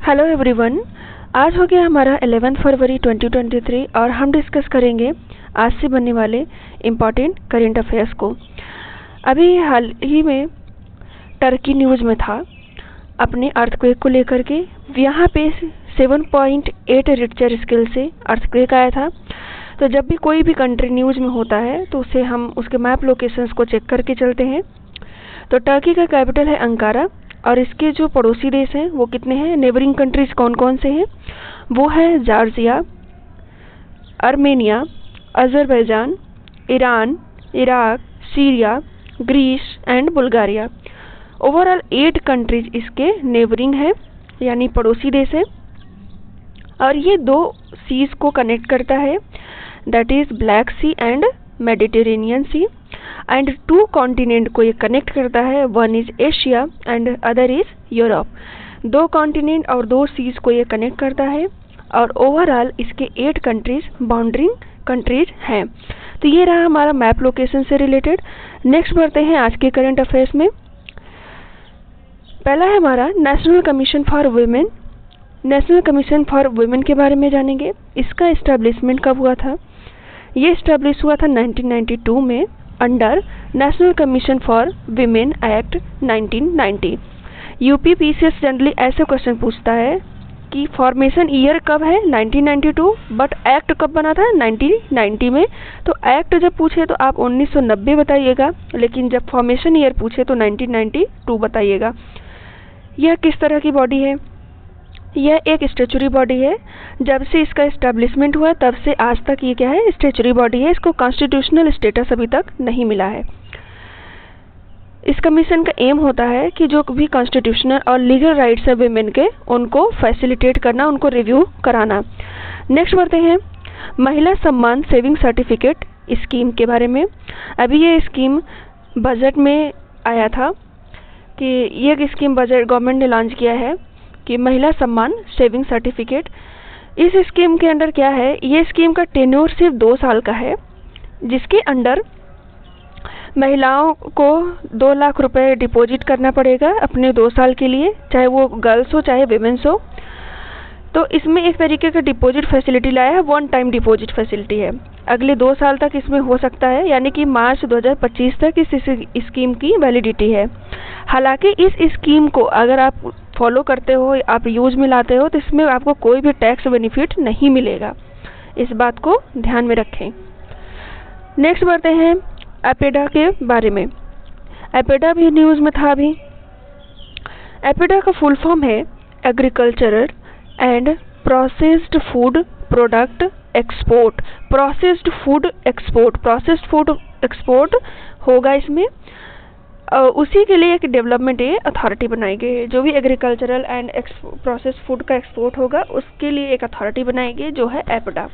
Hello everyone. आज हो गया हमारा 11 फरवरी 2023 और हम डिस्कस करेंगे आज से बनने वाले इम्पॉर्टेंट करेंट अफेयर्स को। अभी हाल ही में टर्की न्यूज़ में था अपने अर्थक्वेक को लेकर के। यहाँ पे 7.8 रिक्टर स्केल से अर्थक्वेक आया था। तो जब भी कोई भी कंट्री न्यूज़ में होता है तो उसे हम उसके मैप लोकेशंस को चेक करके चलते हैं। तो टर्की का कैपिटल है अंकारा और इसके जो पड़ोसी देश हैं वो कितने हैं, नेबरिंग कंट्रीज कौन कौन से हैं, वो है Georgia, Armenia, Azerbaijan, Iran, Iraq, Syria, Greece and Bulgaria. Overall 8 countries इसके नेबरिंग है यानी पड़ोसी देश है। और ये 2 सीज को कनेक्ट करता है, that is Black Sea and Mediterranean Sea. And 2 continent को ये कनेक्ट करता है, one is Asia and other is Europe. 2 continent और 2 सीज को ये कनेक्ट करता है और ओवरऑल इसके 8 कंट्रीज बाउंड्रिंग कंट्रीज हैं। तो ये रहा हमारा मैप लोकेशन से रिलेटेड। नेक्स्ट बढ़ते हैं आज के करंट अफेयर्स में। पहला है हमारा national commission for women. National commission for women के बारे में जानेंगे। इसका इस्टेब्लिशमेंट कब हुआ था? ये इस्टेब्लिश हुआ था 1992 में under national commission for women act 1990। UPPCS generally ऐसे क्वेश्चन पूछता है कि फॉर्मेशन ईयर कब है 1992, बट एक्ट कब बना था 1990 में। तो एक्ट जब पूछे तो आप 1990 बताइएगा, लेकिन जब फॉर्मेशन ईयर पूछे तो 1992 बताइएगा। यह किस तरह की बॉडी है? यह एक स्टैच्यूटरी बॉडी है। जब से इसका इस्टेब्लिशमेंट हुआ तब से आज तक ये क्या है, स्टैच्यूटरी बॉडी है। इसको कॉन्स्टिट्यूशनल स्टेटस अभी तक नहीं मिला है। इस कमीशन का एम होता है कि जो भी कॉन्स्टिट्यूशनल और लीगल राइट्स है विमेन के, उनको फैसिलिटेट करना, उनको रिव्यू कराना। नेक्स्ट बढ़ते हैं महिला सम्मान सेविंग सर्टिफिकेट स्कीम के बारे में। अभी ये स्कीम बजट में आया था कि ये स्कीम बजट गवर्नमेंट ने लॉन्च किया है कि महिला सम्मान सेविंग सर्टिफिकेट। इस स्कीम के अंडर क्या है, ये स्कीम का टेन्योर सिर्फ 2 साल का है, जिसके अंडर महिलाओं को 2 लाख रुपए डिपॉजिट करना पड़ेगा अपने 2 साल के लिए, चाहे वो गर्ल्स हो चाहे विमेंस हो। तो इसमें एक तरीके का डिपॉजिट फैसिलिटी लाया है, 1 टाइम डिपॉजिट फैसिलिटी है। अगले 2 साल तक इसमें हो सकता है, यानी कि मार्च 2025 तक इस स्कीम की वैलिडिटी है। हालांकि इस स्कीम को अगर आप फॉलो करते हो, आप यूज में लाते हो, तो इसमें आपको कोई भी टैक्स बेनिफिट नहीं मिलेगा। इस बात को ध्यान में रखें। नेक्स्ट बढ़ते हैं एपेडा के बारे में। एपेडा भी न्यूज़ में था अभी। एपेडा का फुल फॉर्म है agricultural and processed food product export. Processed food export, processed food export होगा इसमें। उसी के लिए एक डेवलपमेंट अथॉरिटी बनाई गई है। जो भी एग्रीकल्चरल एंड प्रोसेस्ड फूड का एक्सपोर्ट होगा उसके लिए एक अथॉरिटी बनाई गई जो है एपेडा।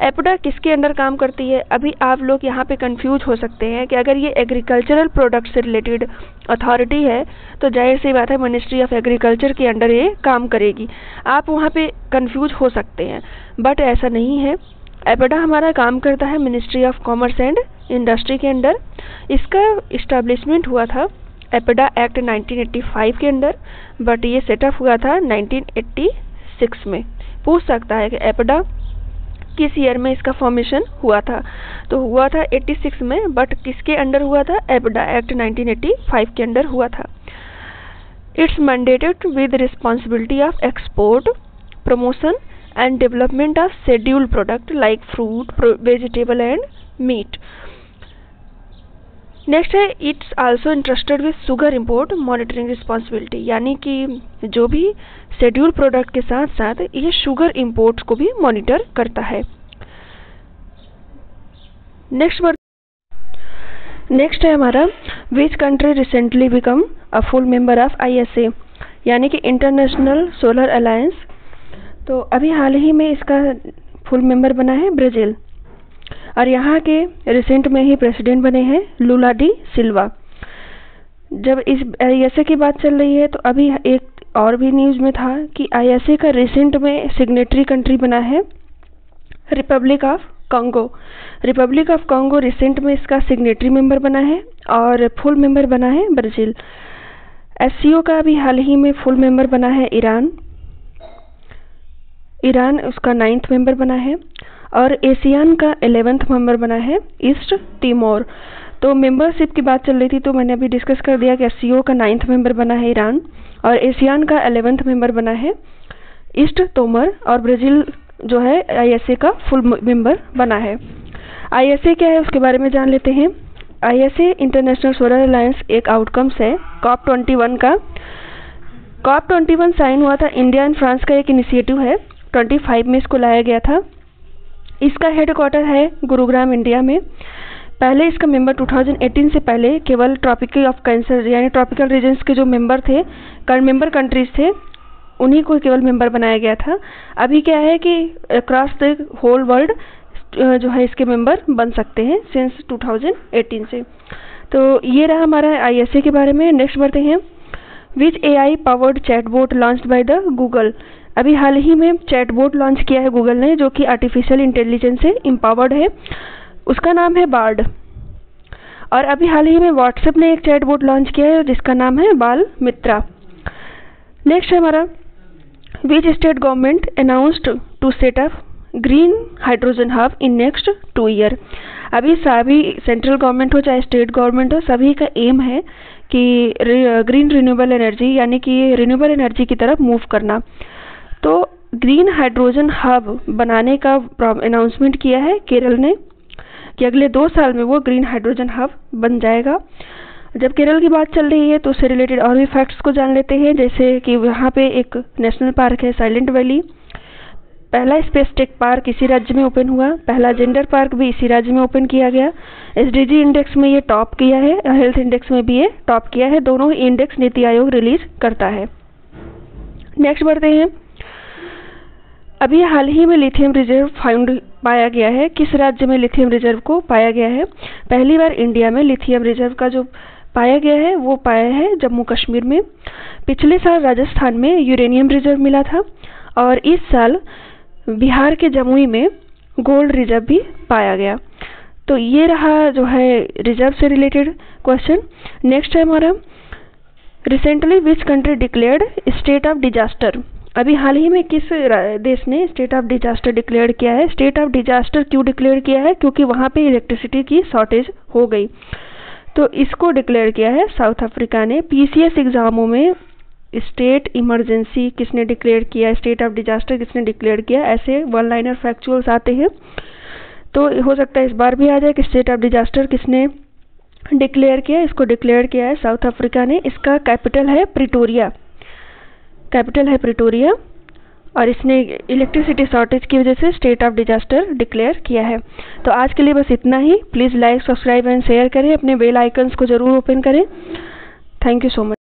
एपेडा किसके अंडर काम करती है? अभी आप लोग यहाँ पे कंफ्यूज हो सकते हैं कि अगर ये एग्रीकल्चरल प्रोडक्ट से रिलेटेड अथॉरिटी है तो जाहिर सी बात है मिनिस्ट्री ऑफ एग्रीकल्चर के अंडर ये काम करेगी। आप वहाँ पे कंफ्यूज हो सकते हैं, बट ऐसा नहीं है। एपेडा हमारा काम करता है ministry of commerce and industry के अंडर। इसका इस्टेब्लिशमेंट हुआ था एपेडा एक्ट 1985 के अंडर, बट ये सेटअप हुआ था 1986 में। पूछ सकता है कि एपेडा किस ईयर में इसका फॉर्मेशन हुआ था? तो हुआ था 86 में, बट किसके अंडर हुआ था? एपेडा एक्ट 1985 के अंडर हुआ था। It's mandated with responsibility of export, promotion and development of scheduled product like fruit, vegetable and meat. Next है it's also interested with sugar import monitoring responsibility, यानी कि जो भी शेड्यूल प्रोडक्ट के साथ साथ ये शुगर इंपोर्ट्स को भी मॉनिटर करता है। नेक्स्ट है हमारा which country recently become a full member of ISA, यानी कि इंटरनेशनल सोलर अलायंस। तो अभी हाल ही में इसका फुल मेंबर बना है ब्राज़ील, और यहाँ के रिसेंट में ही प्रेसिडेंट बने हैं लूला डी सिल्वा। जब इस ISA की बात चल रही है तो अभी एक और भी न्यूज़ में था कि ISA का रिसेंट में सिग्नेटरी कंट्री बना है Republic of Congo. Republic of Congo recent में इसका सिग्नेटरी मेंबर बना है और फुल मेंबर बना है ब्राज़ील। SCO का भी हाल ही में फुल मेंबर बना है ईरान। ईरान उसका 9th मेंबर बना है और एशियान का 11th मेंबर बना है ईस्ट तिमोर। तो मेंबरशिप की बात चल रही थी तो मैंने अभी डिस्कस कर दिया कि एससीओ का 9th मेंबर बना है ईरान और एशियान का 11th मेंबर बना है ईस्ट तिमोर और ब्राज़ील जो है आईएसए का फुल मेंबर बना है। आईएसए क्या है उसके बारे में जान लेते हैं। आईएसए इंटरनेशनल सोलर अलायंस एक आउटकम्स है COP21 का। COP21 साइन हुआ था, इंडिया एंड फ्रांस का एक इनिशिएटिव है, 25 में इसको लाया गया था। इसका हेडक्वार्टर है गुरुग्राम इंडिया में। पहले इसका मेंबर 2018 से पहले केवल ट्रॉपिकल ऑफ कैंसर यानी ट्रॉपिकल रीजन्स के जो मेंबर थे, मेंबर कंट्रीज थे, उन्हीं को केवल मेंबर बनाया गया था। अभी क्या है कि अक्रॉस द होल वर्ल्ड जो है इसके मेंबर बन सकते हैं सिंस 2018 से। तो ये रहा हमारा आईएसए के बारे में। नेक्स्ट बढ़ते हैं। Which AI powered chatbot launched by the Google. अभी हाल ही में चैटबॉट लॉन्च किया है गूगल ने जो कि आर्टिफिशियल इंटेलिजेंस से एम्पावर्ड है, उसका नाम है बार्ड। और अभी हाल ही में व्हाट्सएप ने एक चैटबॉट लॉन्च किया है जिसका नाम है बाल मित्रा। नेक्स्ट है हमारा which state government announced to set up green hydrogen hub in next 2 year. अभी सभी सेंट्रल गवर्नमेंट हो चाहे स्टेट गवर्नमेंट हो, सभी का एम है कि ग्रीन रिन्यूएबल एनर्जी यानी कि रिन्यूएबल एनर्जी की तरफ मूव करना। तो ग्रीन हाइड्रोजन हब बनाने का अनाउंसमेंट किया है केरल ने कि अगले 2 साल में वो ग्रीन हाइड्रोजन हब बन जाएगा। जब केरल की बात चल रही है तो उससे रिलेटेड और भी फैक्ट्स को जान लेते हैं, जैसे कि वहाँ पे एक नेशनल पार्क है साइलेंट वैली। पहला स्पेस टेक पार्क इसी राज्य में ओपन हुआ। पहला जेंडर पार्क भी इसी राज्य में ओपन किया गया। एसडीजी इंडेक्स में ये टॉप किया है, हेल्थ इंडेक्स में भी ये टॉप किया है। दोनों ही इंडेक्स नीति आयोग रिलीज करता है। नेक्स्ट बढ़ते हैं। अभी हाल ही में लिथियम रिजर्व फाउंड पाया गया है। किस राज्य में लिथियम रिजर्व को पाया गया है? पहली बार इंडिया में लिथियम रिजर्व का जो पाया गया है वो पाया है जम्मू कश्मीर में। पिछले साल राजस्थान में यूरेनियम रिजर्व मिला था और इस साल बिहार के जमुई में गोल्ड रिजर्व भी पाया गया। तो ये रहा जो है रिजर्व से रिलेटेड क्वेश्चन। नेक्स्ट है हमारा recently which country declared state of disaster. अभी हाल ही में किस देश ने स्टेट ऑफ डिजास्टर डिक्लेयर किया है? स्टेट ऑफ डिजास्टर क्यों डिक्लेयर किया है? क्योंकि वहाँ पे इलेक्ट्रिसिटी की शॉर्टेज हो गई, तो इसको डिक्लेयर किया है साउथ अफ्रीका ने। पीसीएस एग्जामों में स्टेट इमरजेंसी किसने डिक्लेयर किया, स्टेट ऑफ डिजास्टर किसने डिक्लेयर किया, ऐसे वन लाइनर फैक्चुअल्स आते हैं। तो हो सकता है इस बार भी आ जाए कि स्टेट ऑफ डिजास्टर किसने डिक्लेयर किया। इसको डिक्लेयर किया है साउथ अफ्रीका ने। इसका कैपिटल है प्रिटोरिया, और इसने इलेक्ट्रिसिटी शॉर्टेज की वजह से स्टेट ऑफ डिजास्टर डिक्लेयर किया है। तो आज के लिए बस इतना ही। Please like, subscribe and share करें। अपने बेल आइकन्स को ज़रूर ओपन करें। Thank you so much.